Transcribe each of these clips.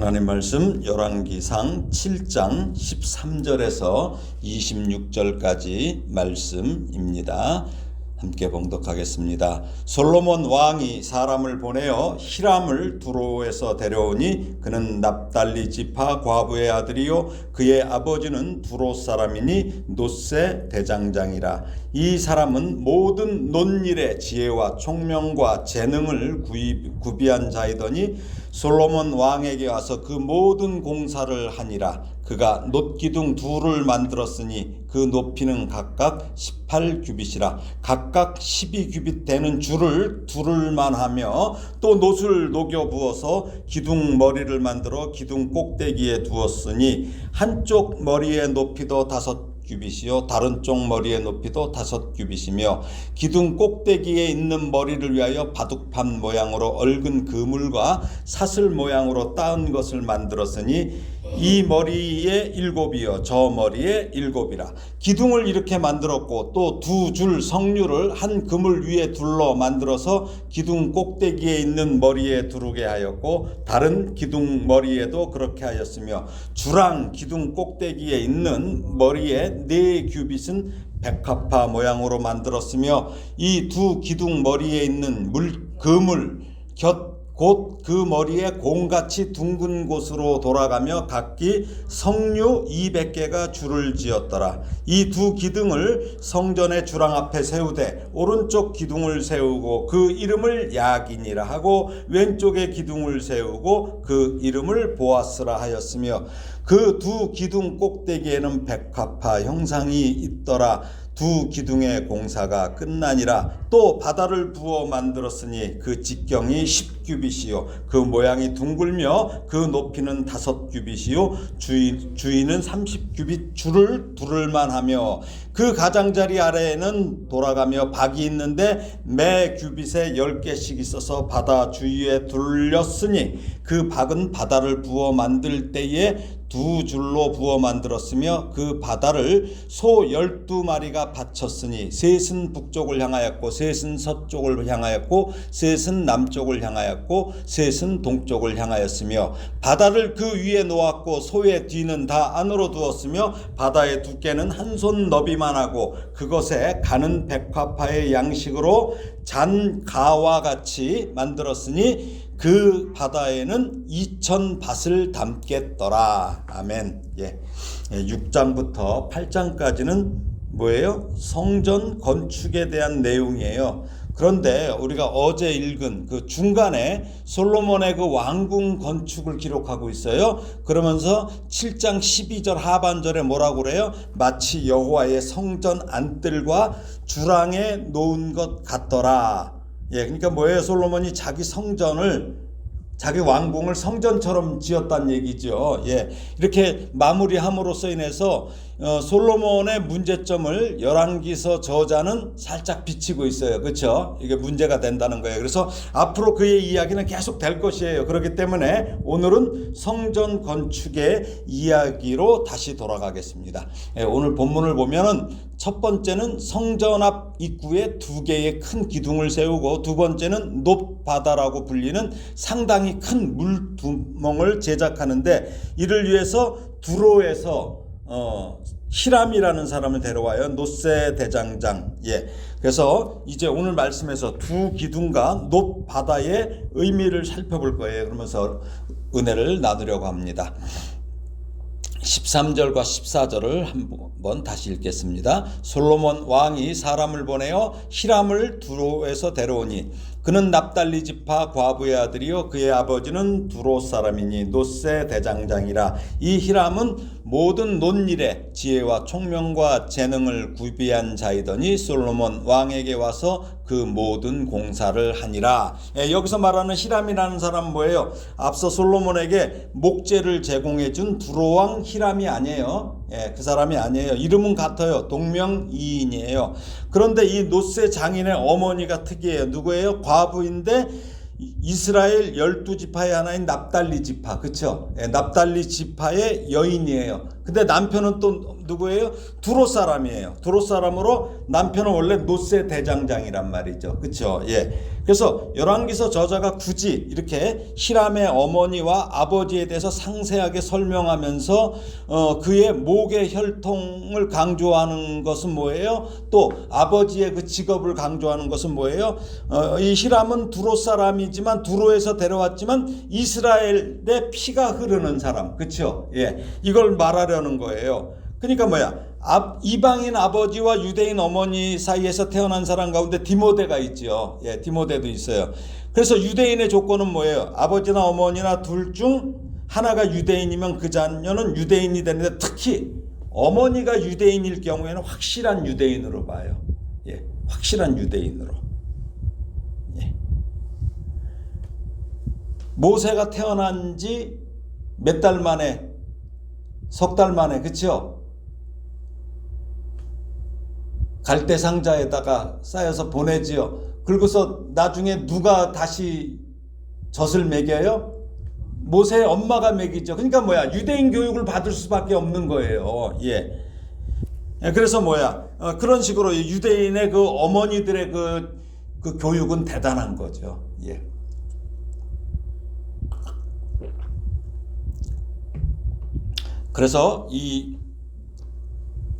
하나님 말씀 열왕기상 7장 13절에서 26절까지 말씀입니다. 함께 봉독하겠습니다. 솔로몬 왕이 사람을 보내어 히람을 두로에서 데려오니 그는 납달리 지파 과부의 아들이요 그의 아버지는 두로 사람이니 놋세 대장장이라. 이 사람은 모든 논일의 지혜와 총명과 재능을 구비한 자이더니 솔로몬 왕에게 와서 그 모든 공사를 하니라. 그가 놋기둥 둘을 만들었으니 그 높이는 각각 18규빗이라. 각각 12규빗 되는 줄을 두를만 하며 또 놋을 녹여 부어서 기둥 머리를 만들어 기둥 꼭대기에 두었으니 한쪽 머리의 높이도 5규빗이요 다른 쪽 머리의 높이도 5규빗이며 기둥 꼭대기에 있는 머리를 위하여 바둑판 모양으로 얽은 그물과 사슬 모양으로 따은 것을 만들었으니 이 머리에 7이요 저 머리에 7이라. 기둥을 이렇게 만들었고 또 두 줄 성류를 한 그물 위에 둘러 만들어서 기둥 꼭대기에 있는 머리에 두르게 하였고 다른 기둥 머리에도 그렇게 하였으며 주랑 기둥 꼭대기에 있는 머리에 4규빗은 백합화 모양으로 만들었으며 이 두 기둥 머리에 있는 그물 곁 곧 그 머리에 공같이 둥근 곳으로 돌아가며 각기 성류 200개가 줄을 지었더라. 이 두 기둥을 성전의 주랑 앞에 세우되 오른쪽 기둥을 세우고 그 이름을 야긴이라 하고 왼쪽에 기둥을 세우고 그 이름을 보아스라 하였으며 그 두 기둥 꼭대기에는 백합화 형상이 있더라. 두 기둥의 공사가 끝나니라. 또 바다를 부어 만들었으니 그 직경이 10규빗이요 그 모양이 둥글며 그 높이는 5규빗이요 주위는 30규빗 줄을 두를만 하며 그 가장자리 아래에는 돌아가며 박이 있는데 매 규빗에 10개씩 있어서 바다 주위에 둘렸으니 그 박은 바다를 부어 만들 때에 두 줄로 부어 만들었으며 그 바다를 소 12마리가 받쳤으니 셋은 북쪽을 향하였고 셋은 서쪽을 향하였고 셋은 남쪽을 향하였고 셋은 동쪽을 향하였으며 바다를 그 위에 놓았고 소의 뒤는 다 안으로 두었으며 바다의 두께는 한 손 너비만 하고 그것에 가는 백합화의 양식으로 잔가와 같이 만들었으니 그 바다에는 2000밭을 담겠더라. 아멘. 6장부터 8장까지는 뭐예요? 성전 건축에 대한 내용이에요. 그런데 우리가 어제 읽은 그 중간에 솔로몬의 그 왕궁 건축을 기록하고 있어요. 그러면서 7장 12절 하반절에 뭐라고 그래요? 마치 여호와의 성전 안뜰과 주랑에 놓은 것 같더라. 그러니까 뭐예요? 솔로몬이 자기 성전을 자기 왕궁을 성전처럼 지었다는 얘기죠. 이렇게 마무리함으로써 인해서 솔로몬의 문제점을 열왕기서 저자는 살짝 비치고 있어요. 그렇죠? 이게 문제가 된다는 거예요. 그래서 앞으로 그의 이야기는 계속 될 것이에요. 그렇기 때문에 오늘은 성전 건축의 이야기로 다시 돌아가겠습니다. 오늘 본문을 보면은 첫 번째는 성전 앞 입구에 2개의 큰 기둥을 세우고 두 번째는 놋바다라고 불리는 상당히 큰 물두멍을 제작하는데 이를 위해서 두로에서 히람이라는 사람을 데려와요. 놋세 대장장. 그래서 이제 오늘 말씀에서 두 기둥과 놋바다의 의미를 살펴볼 거예요. 그러면서 은혜를 나누려고 합니다. 13절과 14절을 한번 다시 읽겠습니다. 솔로몬 왕이 사람을 보내어 히람을 두로에서 데려오니 그는 납달리 지파 과부의 아들이요 그의 아버지는 두로 사람이니 놋세 대장장이라. 이 히람은 모든 논일에 지혜와 총명과 재능을 구비한 자이더니 솔로몬 왕에게 와서 그 모든 공사를 하니라. 여기서 말하는 히람이라는 사람은 뭐예요? 앞서 솔로몬에게 목재를 제공해 준 두로왕 히람이 아니에요. 그 사람이 아니에요. 이름은 같아요. 동명이인이에요. 그런데 이 놋세 장인의 어머니가 특이해요. 누구예요? 과부인데 이스라엘 12지파의 하나인 납달리 지파. 그렇죠? 납달리 지파의 여인이에요. 근데 남편은 또 누구예요? 두로 사람이에요. 두로 사람으로 남편은 원래 노세 대장장이란 말이죠. 그렇죠? 예. 그래서 열왕기서 저자가 굳이 이렇게 히람의 어머니와 아버지에 대해서 상세하게 설명하면서 그의 목의 혈통을 강조하는 것은 뭐예요? 또 아버지의 그 직업을 강조하는 것은 뭐예요? 이 히람은 두로 사람이지만 두로에서 데려왔지만 이스라엘의 피가 흐르는 사람. 그렇죠? 예. 이걸 말하려는 거예요. 그러니까 뭐야? 이방인 아버지와 유대인 어머니 사이에서 태어난 사람 가운데 디모데가 있죠. 예, 디모데도 있어요. 그래서 유대인의 조건은 뭐예요? 아버지나 어머니나 둘 중 하나가 유대인이면 그 자녀는 유대인이 되는데 특히 어머니가 유대인일 경우에는 확실한 유대인으로 봐요. 예, 확실한 유대인으로. 예. 모세가 태어난 지 몇 달 만에, 석 달 만에, 그렇죠? 갈대 상자에다가 쌓여서 보내지요. 그리고서 나중에 누가 다시 젖을 먹여요? 모세의 엄마가 먹이죠. 그러니까 뭐야? 유대인 교육을 받을 수밖에 없는 거예요. 예. 그래서 뭐야? 그런 식으로 유대인의 그 어머니들의 그 교육은 대단한 거죠. 예. 그래서 이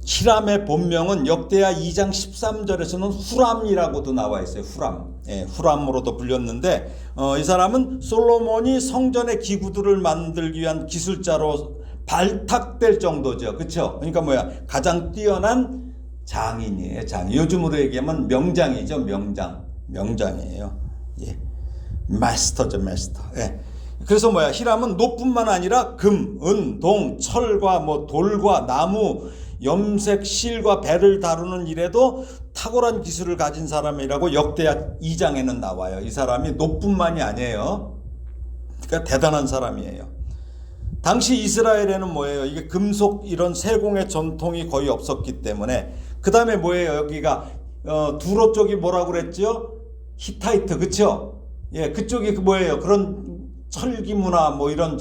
히람의 본명은 역대하 2장 13절에서는 후람이라고도 나와 있어요. 후람. 예, 후람으로도 불렸는데 이 사람은 솔로몬이 성전의 기구들을 만들기 위한 기술자로 발탁될 정도죠. 그렇죠? 그러니까 뭐야? 가장 뛰어난 장인이에요. 장인. 요즘으로 얘기하면 명장이죠. 명장. 명장이에요. 예. 마스터죠, 마스터. 예. 그래서 뭐야? 히람은 노뿐만 아니라 금, 은, 동, 철과 뭐 돌과 나무, 염색, 실과 배를 다루는 일에도 탁월한 기술을 가진 사람이라고 역대하 2장에는 나와요. 이 사람이 노뿐만이 아니에요. 그러니까 대단한 사람이에요. 당시 이스라엘에는 뭐예요? 이게 금속 이런 세공의 전통이 거의 없었기 때문에. 그 다음에 뭐예요? 여기가 두로 쪽이 뭐라고 그랬죠? 히타이트, 그쵸? 예, 그쪽이 뭐예요? 그런 철기 문화 뭐 이런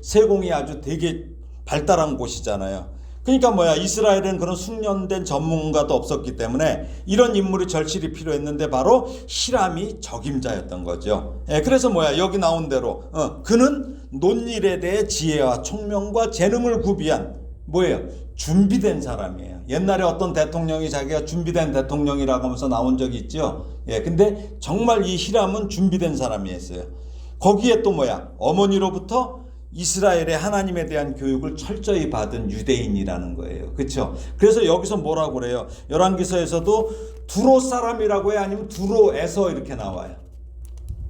세공이 아주 되게 발달한 곳이잖아요. 그러니까 뭐야? 이스라엘은 그런 숙련된 전문가도 없었기 때문에 이런 인물이 절실히 필요했는데 바로 히람이 적임자였던 거죠. 예, 그래서 뭐야? 여기 나온 대로 그는 논일에 대해 지혜와 총명과 재능을 구비한 뭐예요? 준비된 사람이에요. 옛날에 어떤 대통령이 자기가 준비된 대통령이라고 하면서 나온 적이 있죠. 예, 근데 정말 이 히람은 준비된 사람이었어요. 거기에 또 뭐야? 어머니로부터 이스라엘의 하나님에 대한 교육을 철저히 받은 유대인이라는 거예요. 그렇죠? 그래서 여기서 뭐라고 그래요? 열왕기서에서도 두로 사람이라고 해? 아니면 두로에서 이렇게 나와요?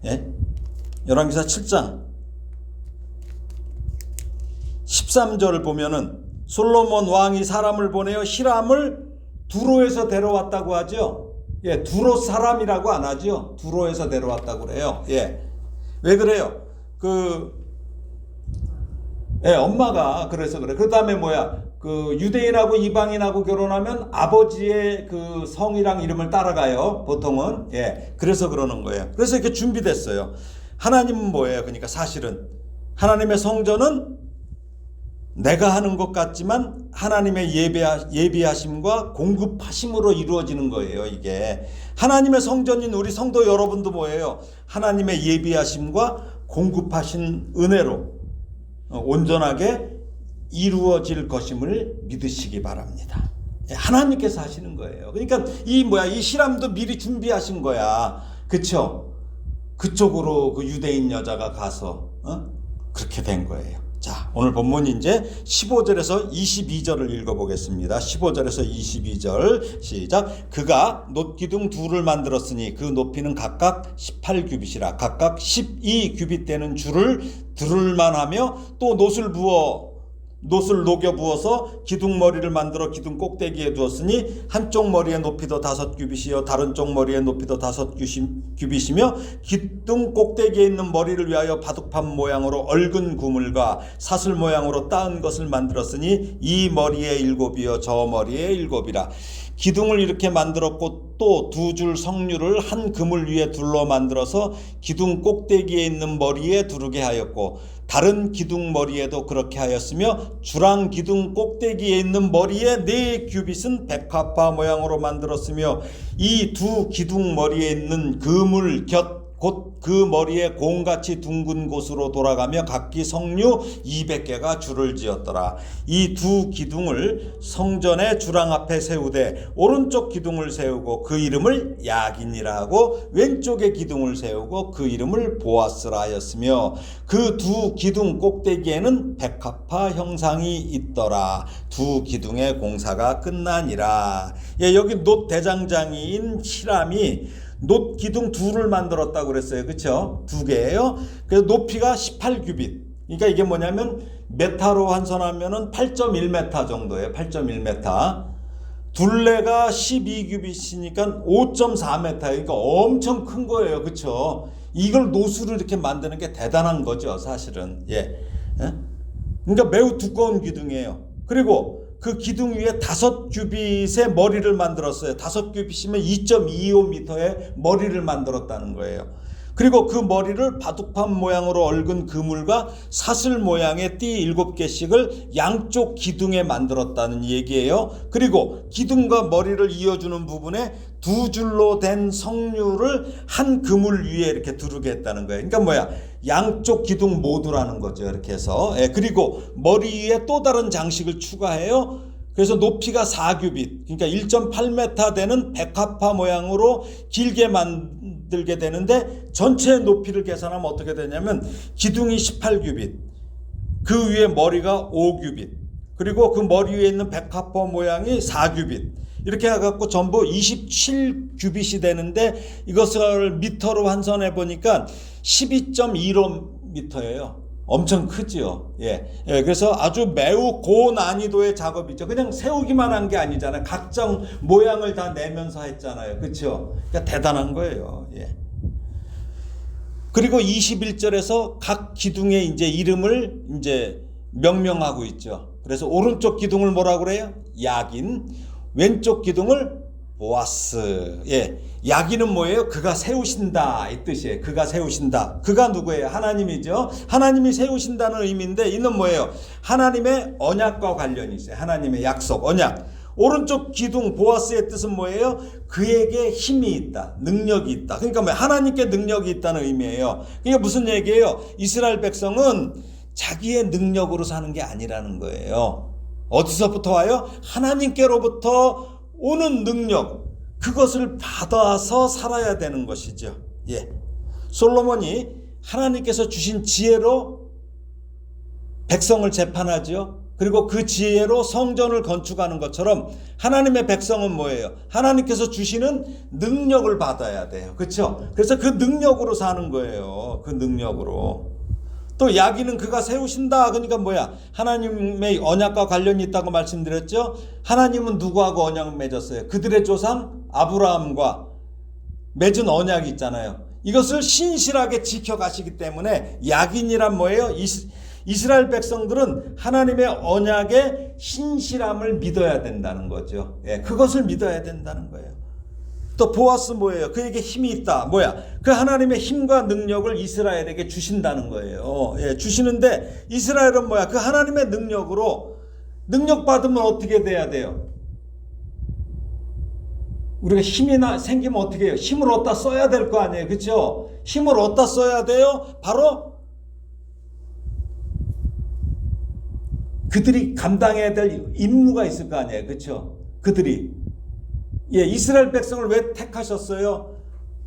예? 열왕기서 7장 13절을 보면은 솔로몬 왕이 사람을 보내어 히람을 두로에서 데려왔다고 하죠. 예, 두로 사람이라고 안 하죠. 두로에서 데려왔다고 그래요. 예. 왜 그래요? 예, 엄마가 그래서 그래. 그 다음에 뭐야? 유대인하고 이방인하고 결혼하면 아버지의 그 성이랑 이름을 따라가요. 보통은. 예. 그래서 그러는 거예요. 그래서 이렇게 준비됐어요. 하나님은 뭐예요? 그러니까 사실은 하나님의 성전은 내가 하는 것 같지만 하나님의 예비하심과 공급하심으로 이루어지는 거예요. 이게 하나님의 성전인 우리 성도 여러분도 뭐예요? 하나님의 예비하심과 공급하신 은혜로 온전하게 이루어질 것임을 믿으시기 바랍니다. 하나님께서 하시는 거예요. 그러니까 이 히람도 미리 준비하신 거야. 그쵸? 그쪽으로 그 유대인 여자가 가서 그렇게 된 거예요. 자, 오늘 본문이 이제 15절에서 22절을 읽어보겠습니다. 15절에서 22절 시작. 그가 놋기둥 둘을 만들었으니 그 높이는 각각 18규빗이라 각각 12규빗 되는 줄을 들을만 하며 또 놋을 녹여 부어서 기둥 머리를 만들어 기둥 꼭대기에 두었으니 한쪽 머리의 높이도 5규빗이요 다른 쪽 머리의 높이도 5규빗이며 기둥 꼭대기에 있는 머리를 위하여 바둑판 모양으로 얽은 구물과 사슬 모양으로 따은 것을 만들었으니 이 머리에 7이요 저 머리에 7이라. 기둥을 이렇게 만들었고 또 2줄 성류를 한 그물 위에 둘러 만들어서 기둥 꼭대기에 있는 머리에 두르게 하였고 다른 기둥 머리에도 그렇게 하였으며 주랑 기둥 꼭대기에 있는 머리의 4규빗은 백합화 모양으로 만들었으며 이 두 기둥 머리에 있는 그물 곁 곧 그 머리에 공같이 둥근 곳으로 돌아가며 각기 성류 200개가 줄을 지었더라. 이 두 기둥을 성전의 주랑 앞에 세우되 오른쪽 기둥을 세우고 그 이름을 야긴이라 하고 왼쪽의 기둥을 세우고 그 이름을 보아스라 하였으며 그 두 기둥 꼭대기에는 백합화 형상이 있더라. 두 기둥의 공사가 끝나니라. 여기 놋 대장장이인 히람이 놋 기둥 둘을 만들었다고 그랬어요. 그렇죠? 두 개예요. 그래서 높이가 18규빗. 그러니까 이게 뭐냐면 메타로 환산하면은 8.1m 정도예요. 8.1m. 둘레가 12규빗이니까 5.4m. 그러니까 엄청 큰 거예요. 그렇죠? 이걸 놋으로 이렇게 만드는 게 대단한 거죠, 사실은. 예. 그러니까 매우 두꺼운 기둥이에요. 그리고 그 기둥 위에 5규빗의 머리를 만들었어요. 5규빗이면 2.25m의 머리를 만들었다는 거예요. 그리고 그 머리를 바둑판 모양으로 얽은 그물과 사슬 모양의 띠 7개씩을 양쪽 기둥에 만들었다는 얘기예요. 그리고 기둥과 머리를 이어주는 부분에 두 줄로 된 성류를 한 그물 위에 이렇게 두르게 했다는 거예요. 그러니까 양쪽 기둥 모두라는 거죠. 이렇게 해서. 그리고 머리 위에 또 다른 장식을 추가해요. 그래서 높이가 4규빗, 그러니까 1.8m 되는 백합화 모양으로 길게 만들게 되는데 전체 높이를 계산하면 어떻게 되냐면 기둥이 18규빗, 그 위에 머리가 5규빗, 그리고 그 머리 위에 있는 백합화 모양이 4규빗, 이렇게 해갖고 전부 27규빗이 되는데 이것을 미터로 환산해 보니까 12.15m예요. 엄청 크죠. 그래서 아주 매우 고난이도의 작업이죠. 그냥 세우기만 한 게 아니잖아요. 각종 모양을 다 내면서 했잖아요. 그렇죠? 그러니까 대단한 거예요. 그리고 21절에서 각 기둥의 이제 이름을 이제 명명하고 있죠. 그래서 오른쪽 기둥을 뭐라고 그래요? 야긴. 왼쪽 기둥을 보아스. 야긴은 뭐예요? 그가 세우신다 이 뜻이에요. 그가 세우신다. 그가 누구예요? 하나님이죠. 하나님이 세우신다는 의미인데 이는 뭐예요? 하나님의 언약과 관련이 있어요. 하나님의 약속, 언약. 오른쪽 기둥 보아스의 뜻은 뭐예요? 그에게 힘이 있다, 능력이 있다. 그러니까 하나님께 능력이 있다는 의미예요. 그러니까 무슨 얘기예요? 이스라엘 백성은 자기의 능력으로 사는 게 아니라는 거예요. 어디서부터 와요? 하나님께로부터 오는 능력, 그것을 받아서 살아야 되는 것이죠. 솔로몬이 하나님께서 주신 지혜로 백성을 재판하죠. 그리고 그 지혜로 성전을 건축하는 것처럼 하나님의 백성은 뭐예요? 하나님께서 주시는 능력을 받아야 돼요. 그렇죠? 그래서 그 능력으로 사는 거예요. 그 능력으로. 또 야기는 그가 세우신다. 그러니까 하나님의 언약과 관련이 있다고 말씀드렸죠. 하나님은 누구하고 언약을 맺었어요? 그들의 조상 아브라함과 맺은 언약이 있잖아요. 이것을 신실하게 지켜가시기 때문에 야긴이란 뭐예요? 이스라엘 백성들은 하나님의 언약의 신실함을 믿어야 된다는 거죠. 그것을 믿어야 된다는 거예요. 또 보아스 뭐예요? 그에게 힘이 있다. 그 하나님의 힘과 능력을 이스라엘에게 주신다는 거예요. 주시는데 이스라엘은 그 하나님의 능력으로 능력 받으면 어떻게 돼야 돼요? 우리가 힘이 생기면 어떻게 해요? 힘을 얻다 써야 될 거 아니에요. 그렇죠? 힘을 얻다 써야 돼요. 바로 그들이 감당해야 될 임무가 있을 거 아니에요. 그렇죠? 그들이 이스라엘 백성을 왜 택하셨어요?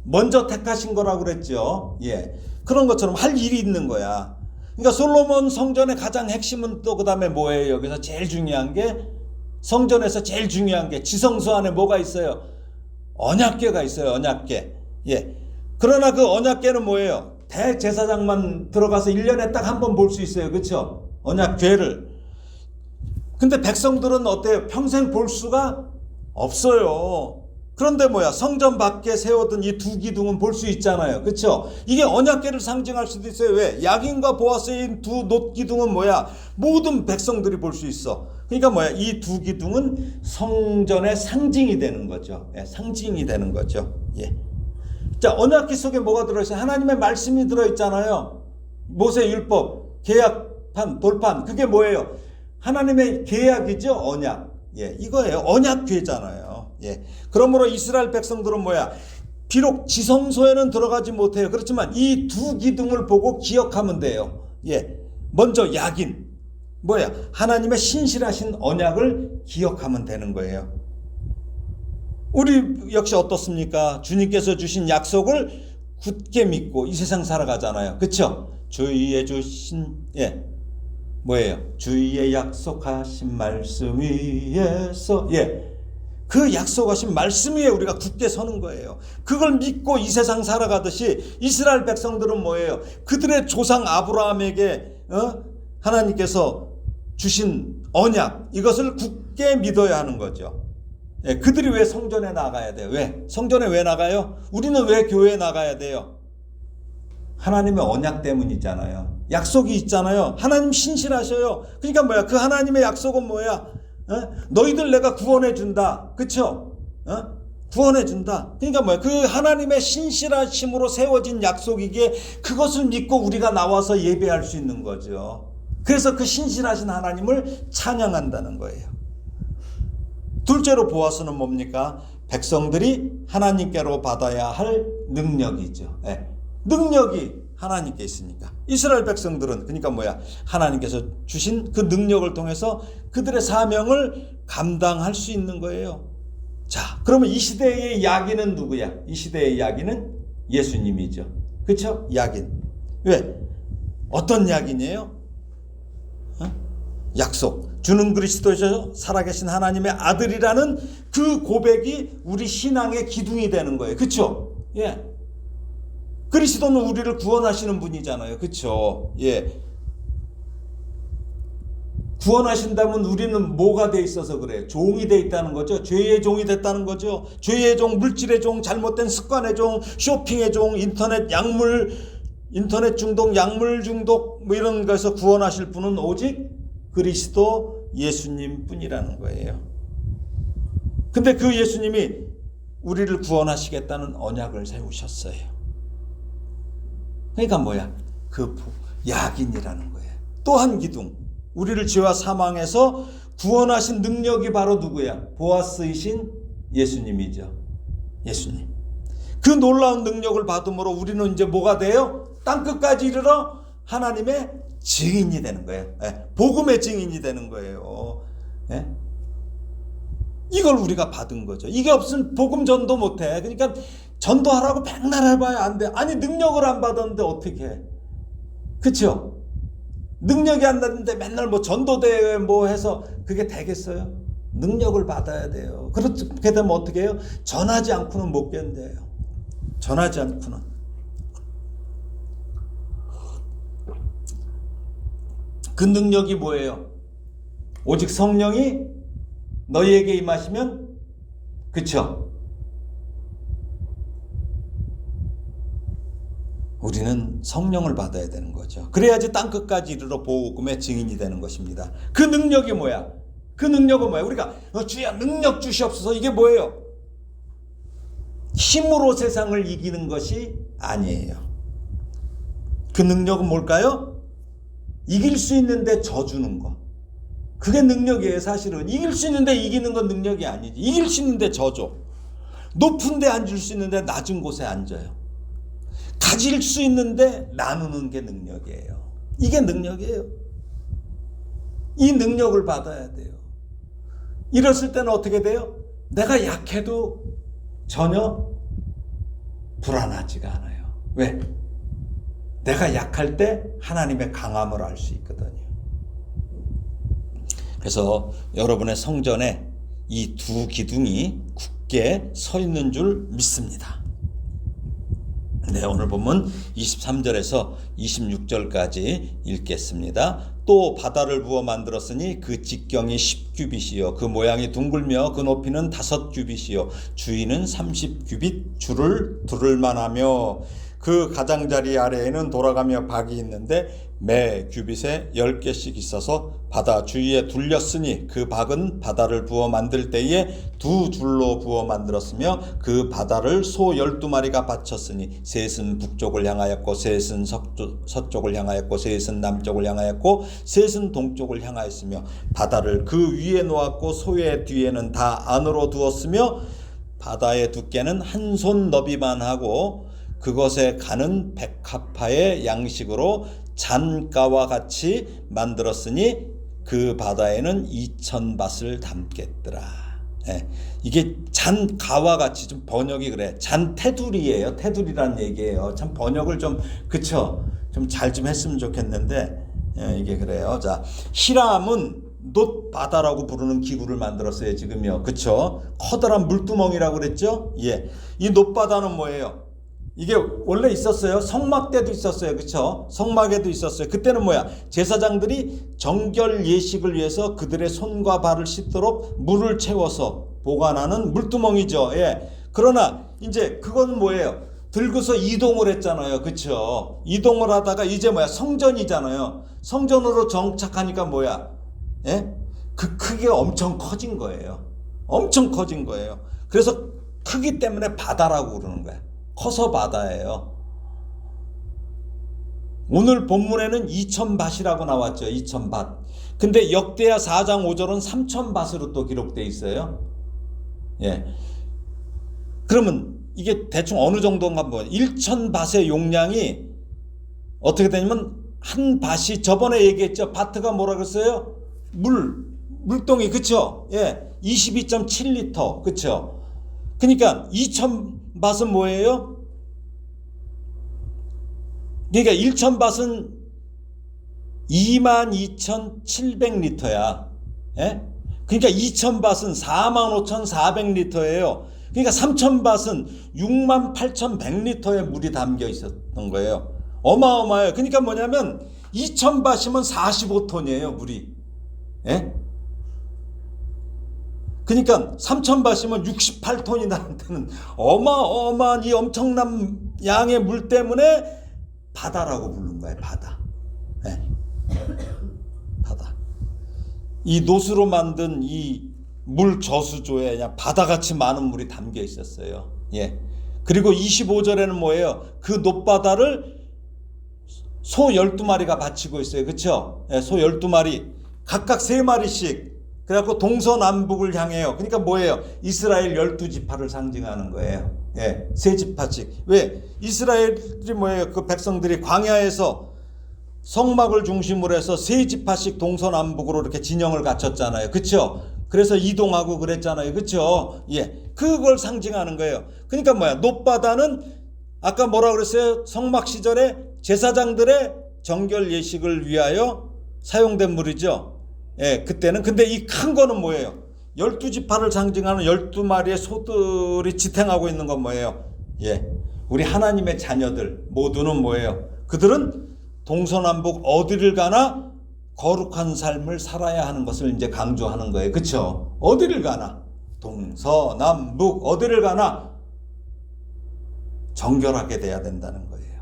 먼저 택하신 거라고 그랬죠. 그런 것처럼 할 일이 있는 거야. 그러니까 솔로몬 성전의 가장 핵심은 또 그다음에 뭐예요? 여기서 제일 중요한 게, 성전에서 제일 중요한 게 지성소 안에 뭐가 있어요? 언약궤가 있어요. 언약궤. 그러나 그 언약궤는 뭐예요? 대제사장만 들어가서 1년에 딱 한 번 볼 수 있어요. 그렇죠? 언약궤를. 근데 백성들은 어때요? 평생 볼 수가 없어요. 그런데 성전 밖에 세워둔 이 두 기둥은 볼 수 있잖아요. 그렇죠? 이게 언약궤를 상징할 수도 있어요. 왜? 야긴과 보아스의 두 놋 기둥은 모든 백성들이 볼 수 있어. 그러니까 이 두 기둥은 성전의 상징이 되는 거죠. 상징이 되는 거죠. 자, 언약궤 속에 뭐가 들어있어요? 하나님의 말씀이 들어있잖아요. 모세 율법. 계약판, 돌판, 그게 뭐예요? 하나님의 계약이죠. 언약. 예, 이거예요. 언약궤잖아요. 예. 그러므로 이스라엘 백성들은 뭐야? 비록 지성소에는 들어가지 못해요. 그렇지만 이 두 기둥을 보고 기억하면 돼요. 예. 먼저 약인. 뭐야? 하나님의 신실하신 언약을 기억하면 되는 거예요. 우리 역시 어떻습니까? 주님께서 주신 약속을 굳게 믿고 이 세상 살아가잖아요. 그렇죠? 주의 주신 뭐예요? 주의 약속하신 말씀 위에서 그 약속하신 말씀 위에 우리가 굳게 서는 거예요. 그걸 믿고 이 세상 살아가듯이 이스라엘 백성들은 뭐예요? 그들의 조상 아브라함에게 하나님께서 주신 언약, 이것을 굳게 믿어야 하는 거죠. 그들이 왜 성전에 나가야 돼요? 왜? 성전에 왜 나가요? 우리는 왜 교회에 나가야 돼요? 하나님의 언약 때문이잖아요. 약속이 있잖아요. 하나님 신실하셔요. 그러니까 뭐야? 그 하나님의 약속은 뭐야? 너희들 내가 구원해 준다. 그쵸? 구원해 준다. 그러니까 뭐야? 그 하나님의 신실하심으로 세워진 약속이기에 그것을 믿고 우리가 나와서 예배할 수 있는 거죠. 그래서 그 신실하신 하나님을 찬양한다는 거예요. 둘째로 보아서는 뭡니까? 백성들이 하나님께로 받아야 할 능력이죠. 능력이 하나님께 있으니까. 이스라엘 백성들은 그러니까 뭐야? 하나님께서 주신 그 능력을 통해서 그들의 사명을 감당할 수 있는 거예요. 자, 그러면 이 시대의 야기는 누구야? 이 시대의 야기는 예수님이죠. 그렇죠? 야긴. 왜? 어떤 야긴이에요? 약속. 주는 그리스도셔서 살아계신 하나님의 아들이라는 그 고백이 우리 신앙의 기둥이 되는 거예요. 그렇죠? 예. 그리스도는 우리를 구원하시는 분이잖아요. 그렇죠? 예. 구원하신다면 우리는 뭐가 돼 있어서 그래요? 종이 돼 있다는 거죠. 죄의 종이 됐다는 거죠. 죄의 종, 물질의 종, 잘못된 습관의 종, 쇼핑의 종, 인터넷 중독, 약물 중독 뭐 이런 것에서 구원하실 분은 오직 그리스도 예수님 뿐이라는 거예요. 근데 그 예수님이 우리를 구원하시겠다는 언약을 세우셨어요. 그러니까 뭐야? 그 약인이라는 거예요. 또 한 기둥. 우리를 죄와 사망에서 구원하신 능력이 바로 누구야? 보아스이신 예수님이죠. 예수님. 그 놀라운 능력을 받음으로 우리는 이제 뭐가 돼요? 땅끝까지 이르러 하나님의 증인이 되는 거예요. 복음의 증인이 되는 거예요. 이걸 우리가 받은 거죠. 이게 없으면 복음 전도 못해. 그러니까 전도하라고 맨날 해봐야 안 돼. 아니 능력을 안 받았는데 어떻게 해? 그렇죠? 능력이 안 났는데 맨날 뭐 전도대회 뭐 해서 그게 되겠어요? 능력을 받아야 돼요. 그렇게 되면 어떻게 해요? 전하지 않고는 못 견뎌요. 전하지 않고는. 그 능력이 뭐예요? 오직 성령이 너희에게 임하시면, 그쵸? 우리는 성령을 받아야 되는 거죠. 그래야지 땅끝까지 이르러 복음의 증인이 되는 것입니다. 그 능력이 뭐야? 그 능력은 뭐야? 우리가 주야 능력 주시옵소서, 이게 뭐예요? 힘으로 세상을 이기는 것이 아니에요. 그 능력은 뭘까요? 이길 수 있는데 져주는 거. 그게 능력이에요. 사실은 이길 수 있는데 이기는 건 능력이 아니지. 이길 수 있는데 져줘. 높은 데 앉을 수 있는데 낮은 곳에 앉아요. 가질 수 있는데 나누는 게 능력이에요. 이게 능력이에요. 이 능력을 받아야 돼요. 이랬을 때는 어떻게 돼요? 내가 약해도 전혀 불안하지가 않아요. 왜? 내가 약할 때 하나님의 강함을 알 수 있거든요. 그래서 여러분의 성전에 이 두 기둥이 굳게 서 있는 줄 믿습니다. 네, 오늘 본문 23절에서 26절까지 읽겠습니다. 또 바다를 부어 만들었으니 그 직경이 10규빗이요 그 모양이 둥글며 그 높이는 5규빗이요 주위는 30규빗 줄을 두를 만하며 그 가장자리 아래에는 돌아가며 박이 있는데 매 규빗에 10개씩 있어서 바다 주위에 둘렸으니 그 박은 바다를 부어 만들 때에 두 줄로 부어 만들었으며 그 바다를 소 12마리가 바쳤으니 셋은 북쪽을 향하였고 셋은 서쪽을 향하였고 셋은 남쪽을 향하였고 셋은 동쪽을 향하였으며 바다를 그 위에 놓았고 소의 뒤에는 다 안으로 두었으며 바다의 두께는 한 손 너비만 하고 그것에 가는 백합화의 양식으로 잔가와 같이 만들었으니 그 바다에는 2000밭을 담겠더라. 예, 이게 잔가와 같이 좀 번역이 그래. 잔테두리예요. 테두리란 얘기예요. 참 번역을 좀 그쵸? 좀 잘 좀 했으면 좋겠는데 예, 이게 그래요. 자, 히람은 놋바다라고 부르는 기구를 만들었어요. 지금요. 그쵸? 커다란 물두멍이라고 그랬죠? 예, 이 놋바다는 뭐예요? 이게 원래 있었어요. 성막 때도 있었어요. 그쵸? 성막에도 있었어요. 그때는 뭐야? 제사장들이 정결 예식을 위해서 그들의 손과 발을 씻도록 물을 채워서 보관하는 물두멍이죠. 예. 그러나 이제 그건 뭐예요? 들고서 이동을 했잖아요. 그쵸? 이동을 하다가 이제 뭐야? 성전이잖아요. 성전으로 정착하니까 뭐야? 예? 그 크기가 엄청 커진 거예요. 엄청 커진 거예요. 그래서 크기 때문에 바다라고 그러는 거야. 커서 바다예요. 오늘 본문에는 2000밭이라고 나왔죠. 2000밭. 근데 역대하 4장 5절은 3000밭으로 또 기록되어 있어요. 예. 그러면 이게 대충 어느 정도인가 한번 1000밭의 용량이 어떻게 되냐면 한 밭이 저번에 얘기했죠. 밭가 뭐라 그랬어요? 물동이 그쵸? 예. 22.7리터. 그쵸? 그러니까 2000밭은 뭐예요? 그러니까 1000밭은 22,700리터야. 예? 그러니까 2000밭은 45,400리터예요. 그러니까 3000밭은 68,100리터의 물이 담겨 있었던 거예요. 어마어마해요. 그러니까 뭐냐면 2000밭이면 45톤이에요, 물이. 예? 그러니까 3000밭이면 68톤이 나는 데는 어마어마한 이 엄청난 양의 물 때문에 바다라고 부르는 거예요. 바다. 네. 바다. 이 놋으로 만든 이 물 저수조에 그냥 바다같이 많은 물이 담겨 있었어요. 예. 그리고 25절에는 뭐예요? 그 놋바다를 소 12마리가 바치고 있어요. 그렇죠? 예, 소 12마리 각각 3마리씩 그래갖고 동서남북을 향해요. 그러니까 뭐예요? 이스라엘 12지파를 상징하는 거예요. 예, 3지파씩. 왜? 이스라엘이 뭐예요? 그 백성들이 광야에서 성막을 중심으로 해서 3지파씩 동서남북으로 이렇게 진영을 갖췄잖아요. 그쵸? 그래서 이동하고 그랬잖아요. 그쵸? 예, 그걸 상징하는 거예요. 그러니까 뭐야? 놋바다는 아까 뭐라 그랬어요? 성막 시절에 제사장들의 정결 예식을 위하여 사용된 물이죠. 예, 그때는. 근데 이 큰 거는 뭐예요? 12지파를 상징하는 12마리의 소들이 지탱하고 있는 건 뭐예요? 예, 우리 하나님의 자녀들 모두는 뭐예요? 그들은 동서남북 어디를 가나 거룩한 삶을 살아야 하는 것을 이제 강조하는 거예요. 그쵸? 어디를 가나 동서남북 어디를 가나 정결하게 돼야 된다는 거예요.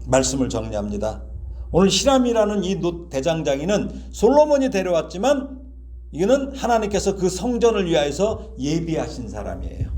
말씀을 정리합니다. 오늘 히람이라는 이 놋 대장장이는 솔로몬이 데려왔지만 이거는 하나님께서 그 성전을 위하여서 예비하신 사람이에요.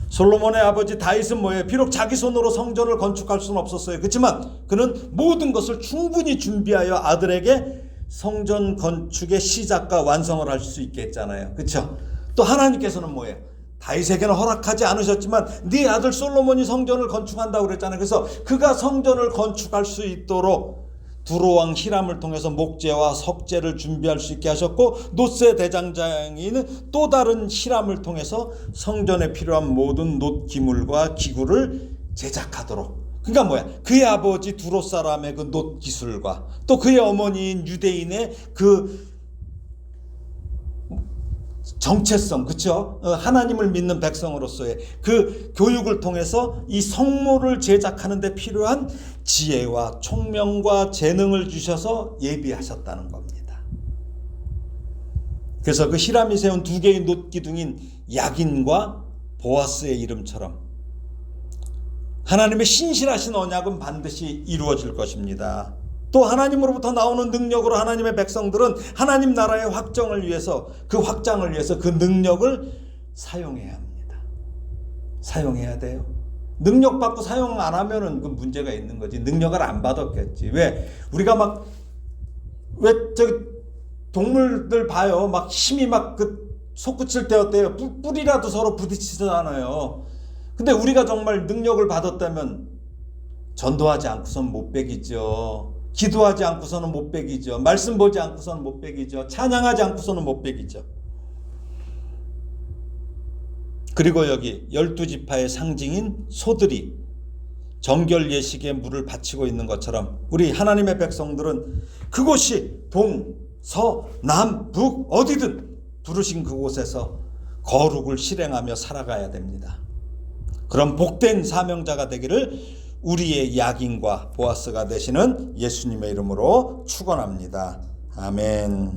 솔로몬의 아버지 다윗은 뭐예요? 비록 자기 손으로 성전을 건축할 수는 없었어요. 그렇지만 그는 모든 것을 충분히 준비하여 아들에게 성전 건축의 시작과 완성을 할 수 있게 했잖아요. 그렇죠? 또 하나님께서는 뭐예요? 다윗에게는 허락하지 않으셨지만 네 아들 솔로몬이 성전을 건축한다고 그랬잖아요. 그래서 그가 성전을 건축할 수 있도록 두로왕 히람을 통해서 목재와 석재를 준비할 수 있게 하셨고, 놋의 대장장이는 또 다른 히람을 통해서 성전에 필요한 모든 놋 기물과 기구를 제작하도록. 그러니까 뭐야? 그의 아버지 두로 사람의 그 놋 기술과 또 그의 어머니인 유대인의 그 정체성, 그쵸? 하나님을 믿는 백성으로서의 그 교육을 통해서 이 성물을 제작하는 데 필요한 지혜와 총명과 재능을 주셔서 예비하셨다는 겁니다. 그래서 그 히람이 세운 2개의 놋 기둥인 야긴과 보아스의 이름처럼 하나님의 신실하신 언약은 반드시 이루어질 것입니다. 또 하나님으로부터 나오는 능력으로 하나님의 백성들은 하나님 나라의 확정을 위해서, 그 확장을 위해서 그 능력을 사용해야 합니다. 사용해야 돼요. 능력 받고 사용 안 하면은 그 문제가 있는 거지. 능력을 안 받았겠지. 왜? 우리가 왜 동물들 봐요. 힘이 솟구칠 때 어때요? 뿔이라도 서로 부딪히잖아요. 근데 우리가 정말 능력을 받았다면 전도하지 않고서는 못 베기죠. 기도하지 않고서는 못 베기죠. 말씀 보지 않고서는 못 베기죠. 찬양하지 않고서는 못 베기죠. 그리고 여기 12지파의 상징인 소들이 정결 예식에 물을 바치고 있는 것처럼 우리 하나님의 백성들은 그곳이 동, 서, 남, 북 어디든 부르신 그곳에서 거룩을 실행하며 살아가야 됩니다. 그럼 복된 사명자가 되기를 우리의 야긴과 보아스가 되시는 예수님의 이름으로 축원합니다. 아멘.